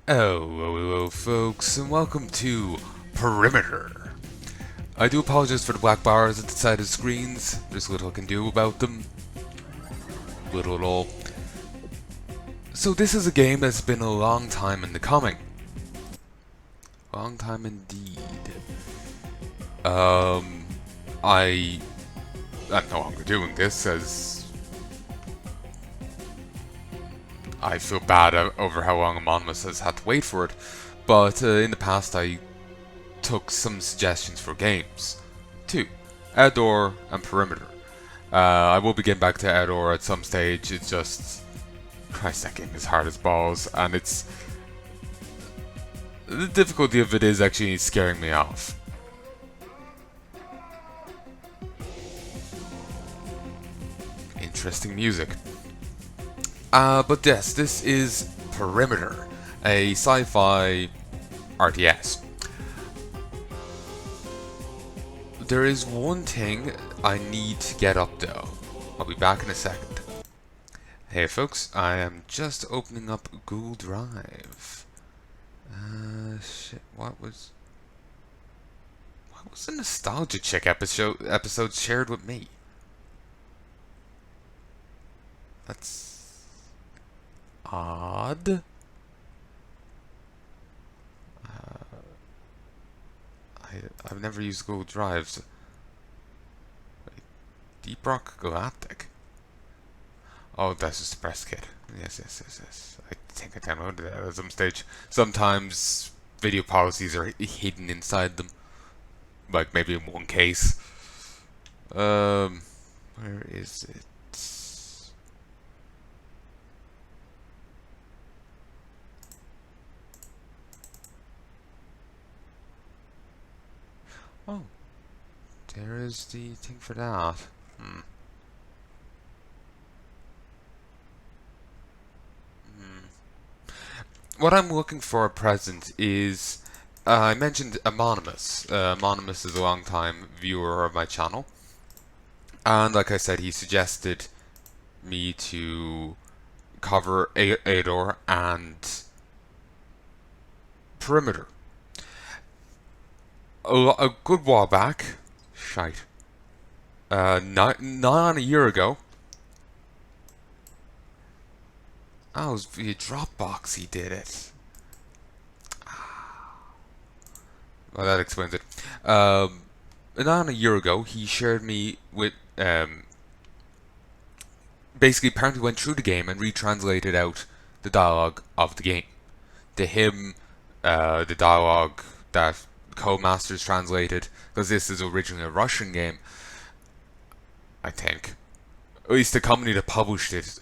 Hello, folks, and welcome to Perimeter. I do apologize for the black bars at the side of the screens. There's little I can do about them. Little at all. So this is a game that's been a long time in the coming. Long time indeed. I'm no longer doing this as I feel bad over how long Anonymous has had to wait for it. But in the past I took some suggestions for games. Two, Outdoor and Perimeter. I will be getting back to Outdoor at some stage. It's just, Christ, that game is hard as balls, and the difficulty of it is actually scaring me off. Interesting music. But yes, this is Perimeter, a sci-fi RTS. There is one thing I need to get up though. I'll be back in a second. Hey folks, I am just opening up Google Drive. Shit, what was the Nostalgia Chick episode shared with me? That's odd. I've never used Google Drives. Deep Rock Galactic. Oh, that's just a press kit. Yes. I think I downloaded that at some stage. Sometimes video policies are hidden inside them. Like maybe in one case. Where is it? Oh, there is the thing for that. What I'm looking for at present is, I mentioned Anonymous. Anonymous is a long time viewer of my channel. And like I said, he suggested me to cover Ador and Perimeter. A good while back, not on a year ago. Oh, it was via Dropbox he did it. Well, that explains it. Not on a year ago, he shared me with, basically apparently went through the game and retranslated out the dialogue of the game. To him, the dialogue that Codemasters translated, because this is originally a Russian game, I think. At least the company that published it,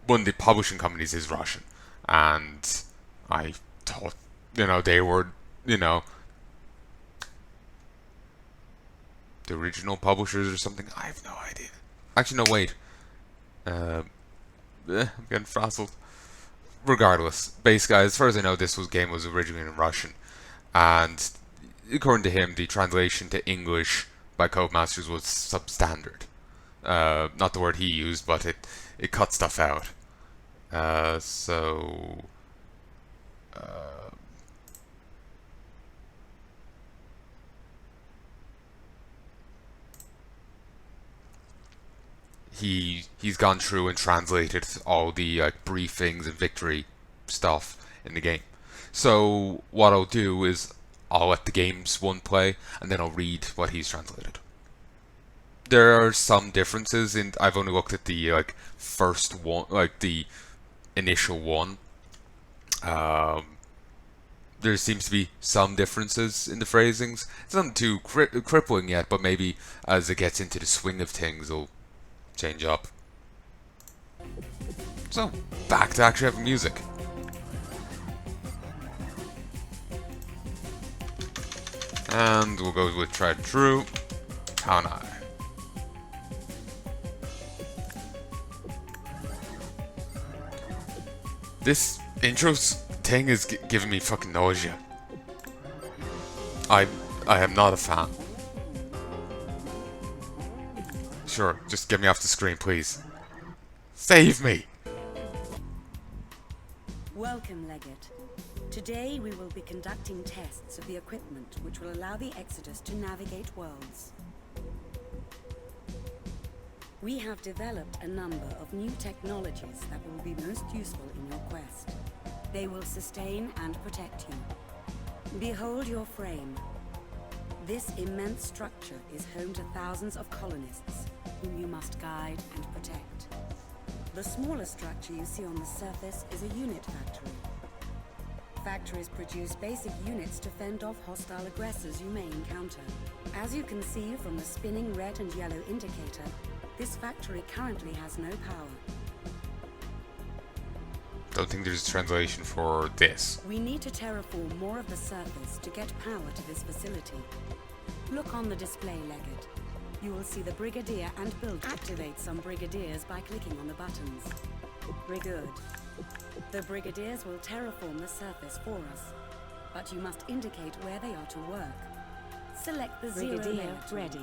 one of the publishing companies is Russian. And I thought, they were, the original publishers or something. I have no idea. Actually, no, wait. I'm getting frazzled. Regardless, basically, as far as I know, game was originally in Russian, and according to him, the translation to English by Codemasters was substandard. Not the word he used, but it cut stuff out. So he's gone through and translated all the briefings and victory stuff in the game. So what I'll do is I'll let the games one play and then I'll read what he's translated. There are some differences in. I've only looked at the first one, the initial one. There seems to be some differences in the phrasings. It's not too crippling yet, but maybe as it gets into the swing of things, it'll change up. So, back to actually having music. And we'll go with Tried and True, Palnai. This intro thing is giving me fucking nausea. I am not a fan. Sure, just get me off the screen, please. Save me! Welcome, Legate. Today we will be conducting tests of the equipment which will allow the Exodus to navigate worlds. We have developed a number of new technologies that will be most useful in your quest. They will sustain and protect you. Behold your frame. This immense structure is home to thousands of colonists, whom you must guide and protect. The smaller structure you see on the surface is a unit factory. Factories produce basic units to fend off hostile aggressors you may encounter. As you can see from the spinning red and yellow indicator, this factory currently has no power. Don't think there's a translation for this. We need to terraform more of the surface to get power to this facility. Look on the display, Legate. You will see the Brigadier and build. Activate some Brigadiers by clicking on the buttons. Good. The Brigadiers will terraform the surface for us, but you must indicate where they are to work. Select the Brigadier ready.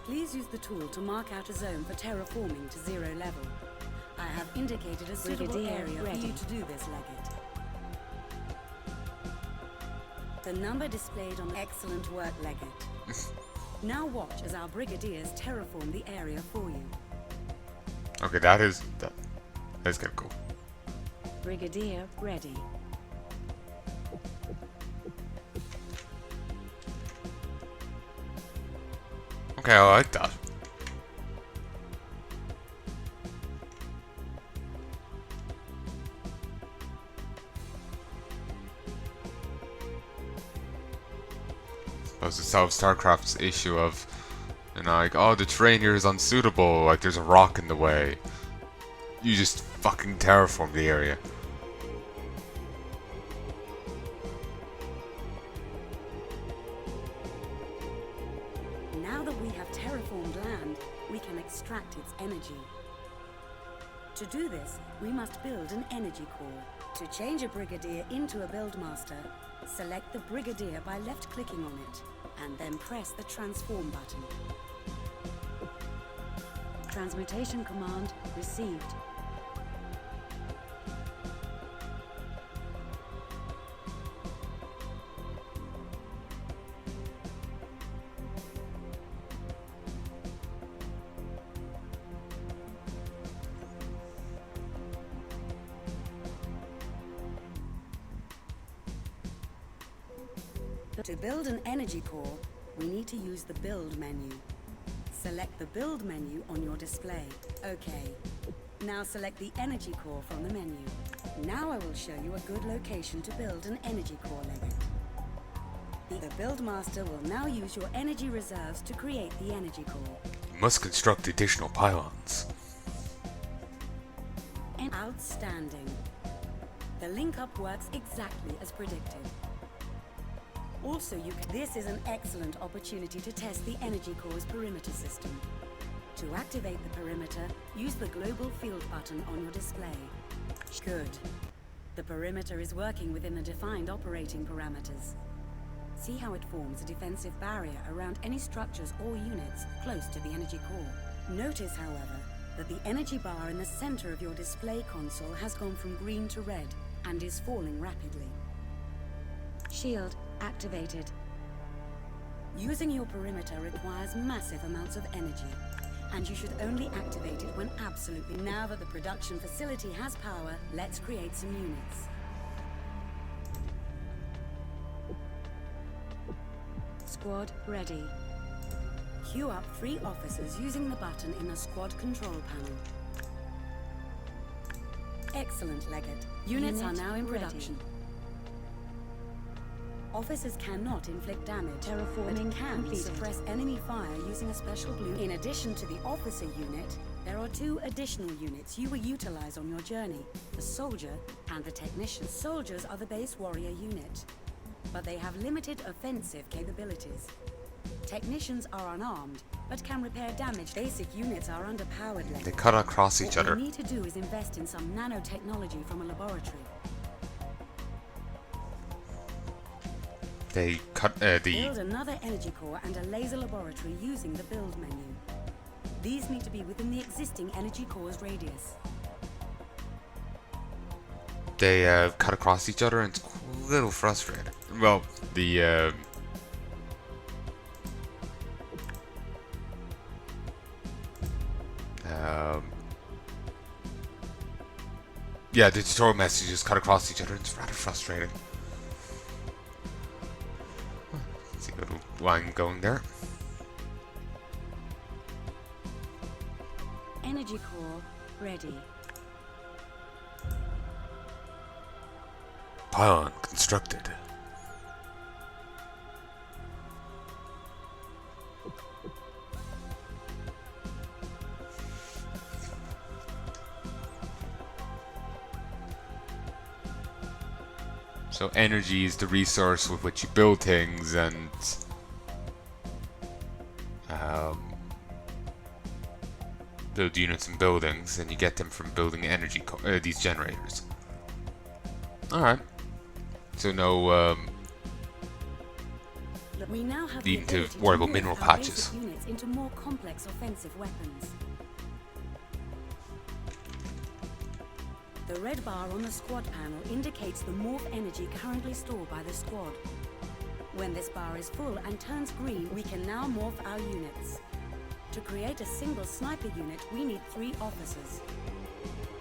Please use the tool to mark out a zone for terraforming to 0 level. I have indicated a suitable area for you to do this, Legate. The number displayed on excellent work, Legate. Now watch as our Brigadiers terraform the area for you. Okay, that's kind of cool. Brigadier ready. Okay, I like that. Suppose to solve StarCraft's issue of, like, oh, the terrain here is unsuitable, like there's a rock in the way. You just fucking terraform the area. Now that we have terraformed land, we can extract its energy. To do this, we must build an energy core. To change a Brigadier into a Buildmaster, select the Brigadier by left-clicking on it, and then press the Transform button. Transmutation command received. To build an energy core, we need to use the Build menu. Select the Build menu on your display. Okay. Now select the energy core from the menu. Now I will show you a good location to build an energy core, Legate. The Buildmaster will now use your energy reserves to create the energy core. You must construct additional pylons. Outstanding. The link-up works exactly as predicted. Also, this is an excellent opportunity to test the energy core's perimeter system. To activate the perimeter, use the global field button on your display. Good. The perimeter is working within the defined operating parameters. See how it forms a defensive barrier around any structures or units close to the energy core. Notice, however, that the energy bar in the center of your display console has gone from green to red and is falling rapidly. Shield activated. Using your perimeter requires massive amounts of energy, and you should only activate it when absolutely. Now that the production facility has power, let's create some units. Squad ready. Queue up 3 officers using the button in the squad control panel. Excellent, Legate. Units are now in production. Officers cannot inflict damage, but can suppress enemy fire using a special blue. In addition to the officer unit, there are 2 additional units you will utilize on your journey, the soldier and the technician. Soldiers are the base warrior unit, but they have limited offensive capabilities. Technicians are unarmed, but can repair damage. Basic units are underpowered. They cut across each other. What we need to do is invest in some nanotechnology from a laboratory. They cut Build another energy core and a laser laboratory using the build menu. These need to be within the existing energy core's radius. they cut across each other, and it's a little frustrating. Well, the yeah, the tutorial messages cut across each other, and it's rather frustrating. See a little line going there. Energy core ready. Pylon constructed. So energy is the resource with which you build things, and build units and buildings, and you get them from building energy these generators. Alright. So no We now have needing the to ability worry about move mineral our patches. basic units into more complex offensive weapons. The red bar on the squad panel indicates the morph energy currently stored by the squad. When this bar is full and turns green, we can now morph our units. To create a single sniper unit, we need 3 officers.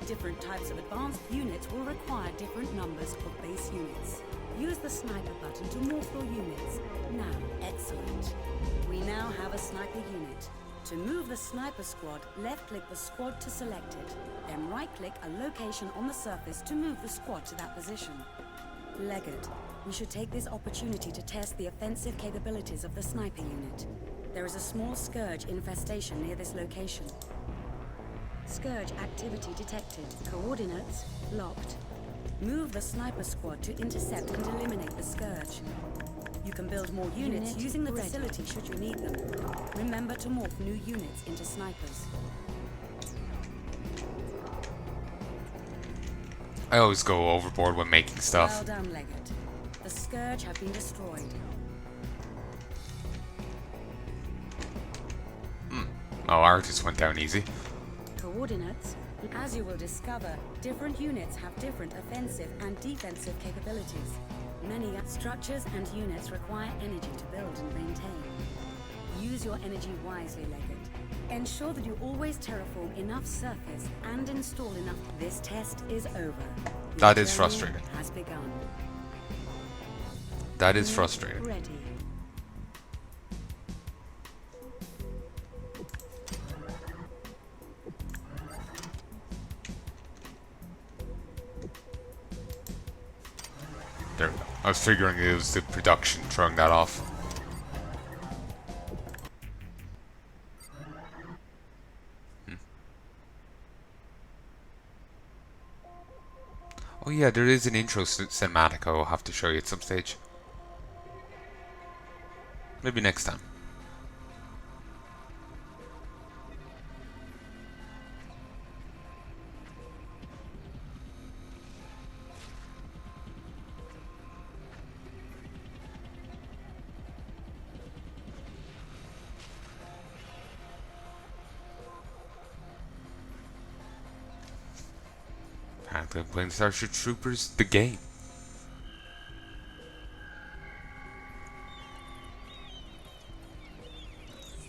Different types of advanced units will require different numbers of base units. Use the sniper button to morph your units. Now, excellent. We now have a sniper unit. To move the sniper squad, left-click the squad to select it. Then right-click a location on the surface to move the squad to that position. Leggett, we should take this opportunity to test the offensive capabilities of the sniper unit. There is a small scourge infestation near this location. Scourge activity detected. Coordinates locked. Move the sniper squad to intercept and eliminate the scourge. You can build more units using the facility should you need them. Remember to morph new units into snipers. I always go overboard when making stuff. Well done, Leggett. The scourge have been destroyed. Oh, ours just went down easy. Coordinates. As you will discover, different units have different offensive and defensive capabilities. Many structures and units require energy to build and maintain. Use your energy wisely, Leggett. Ensure that you always terraform enough surface and install enough. This test is over. That is frustrating. Has begun. That is frustrating. Ready. There we go. I was figuring it was the production throwing that off. Oh yeah, there is an intro cinematic I will have to show you at some stage. Maybe next time. Apparently I'm playing Starship Troopers, the game.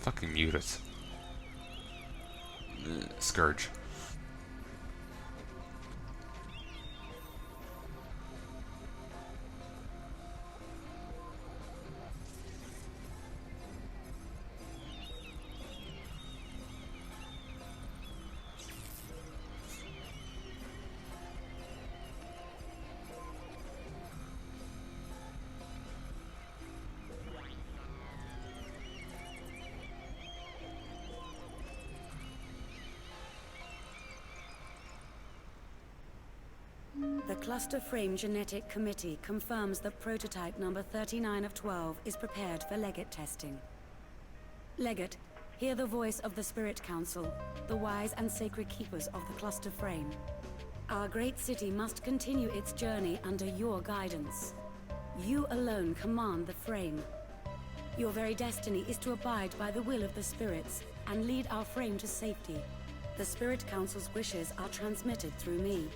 Fucking mute it. Scourge. The Cluster Frame Genetic Committee confirms that prototype number 39 of 12 is prepared for Leggett testing. Leggett, hear the voice of the Spirit Council, the wise and sacred keepers of the Cluster Frame. Our great city must continue its journey under your guidance. You alone command the Frame. Your very destiny is to abide by the will of the spirits and lead our Frame to safety. The Spirit Council's wishes are transmitted through me.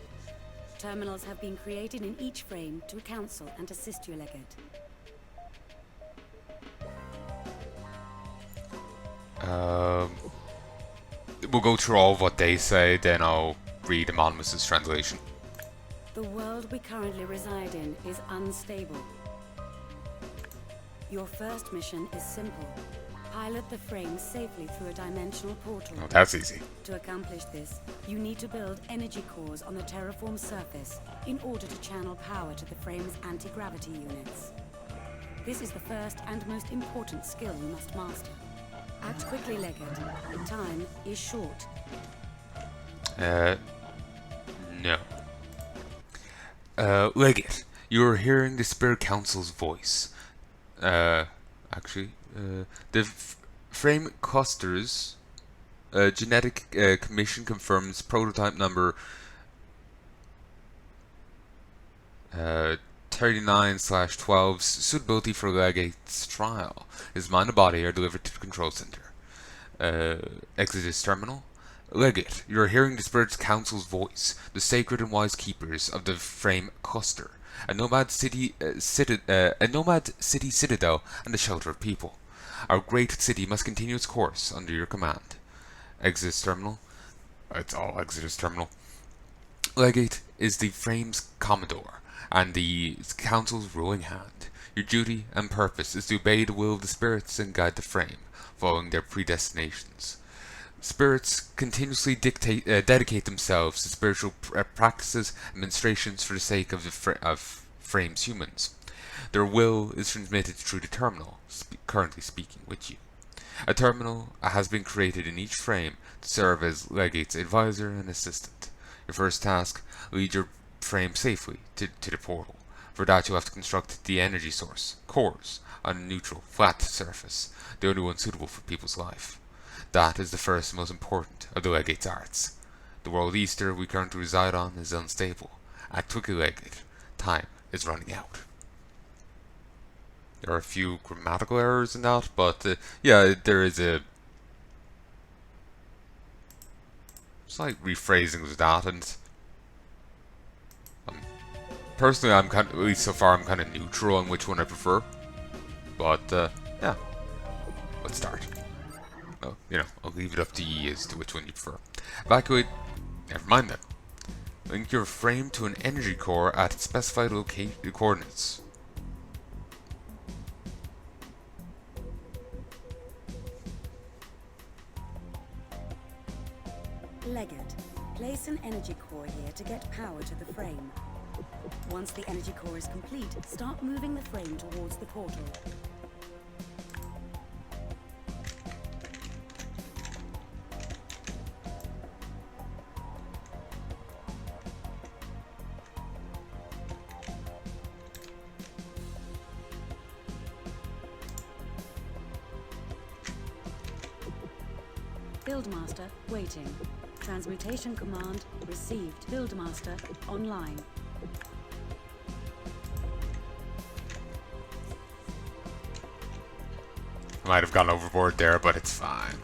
Terminals have been created in each frame to counsel and assist you, Legate. We'll go through all of what they say, then I'll read Anonymous's translation. The world we currently reside in is unstable. Your first mission is simple. Pilot the frame safely through a dimensional portal. Oh, that's easy. To accomplish this, you need to build energy cores on the terraform surface in order to channel power to the frame's anti-gravity units. This is the first and most important skill you must master. Act quickly, Legate. Time is short. No. Legate, you are hearing the Spirit Council's voice. The frame cluster's genetic commission confirms prototype number 39/12's suitability for Legate's trial. His mind and body are delivered to the control center. Exodus Terminal. Legate, you are hearing the Spirit Council's voice, the sacred and wise keepers of the frame cluster, a nomad city citadel, and the shelter of people. Our great city must continue its course under your command. Exodus Terminal. It's all Exodus Terminal. Legate is the frame's commodore and the council's ruling hand. Your duty and purpose is to obey the will of the spirits and guide the frame, following their predestinations. Spirits continuously dedicate themselves to spiritual practices and ministrations for the sake of frame's humans. Their will is transmitted through the terminal, currently speaking with you. A terminal has been created in each frame to serve as Legate's advisor and assistant. Your first task, lead your frame safely to the portal. For that, you'll have to construct the energy source, cores, on a neutral, flat surface, the only one suitable for people's life. That is the first and most important of the Legate's arts. The world Easter we currently reside on is unstable. Act quickly, Legate. Time is running out. There are a few grammatical errors in that, but yeah, there is a slight rephrasing of that, and personally, at least so far, I'm kind of neutral on which one I prefer. But yeah, let's start. Well, I'll leave it up to ye as to which one you prefer. Evacuate. Never mind then. Link your frame to an energy core at specified coordinates. Legate, place an energy core here to get power to the frame. Once the energy core is complete, start moving the frame towards the portal. Buildmaster waiting. Transmutation command received. Buildmaster online. I might have gone overboard there, but it's fine.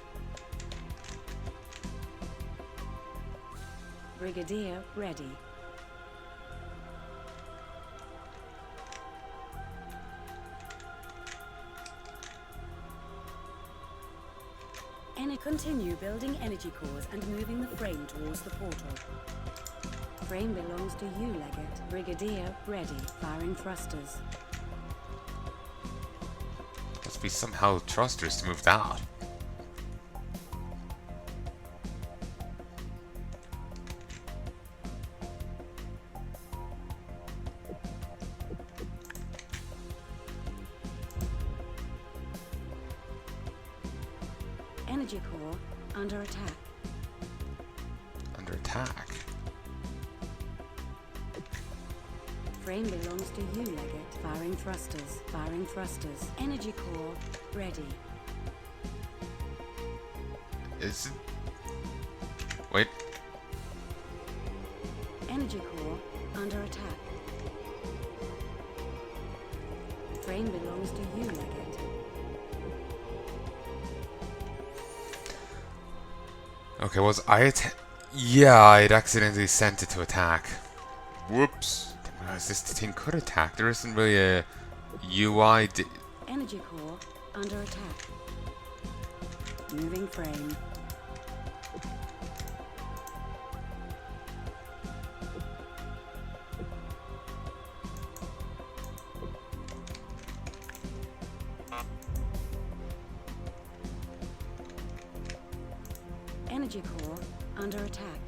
Brigadier ready. Continue building energy cores and moving the frame towards the portal. Frame belongs to you, Legate. Brigadier ready. Firing thrusters. Must be somehow thrusters to move that. Energy core under attack. Under attack? Frame belongs to you, Legate. Firing thrusters. Firing thrusters. Energy core ready. Is it? Wait. Energy core under attack. Frame belongs to you, Legate. Okay, was I yeah, I'd accidentally sent it to attack. Whoops. As this thing could attack. There isn't really a UI. Energy core under attack. Moving frame. Energy core under attack.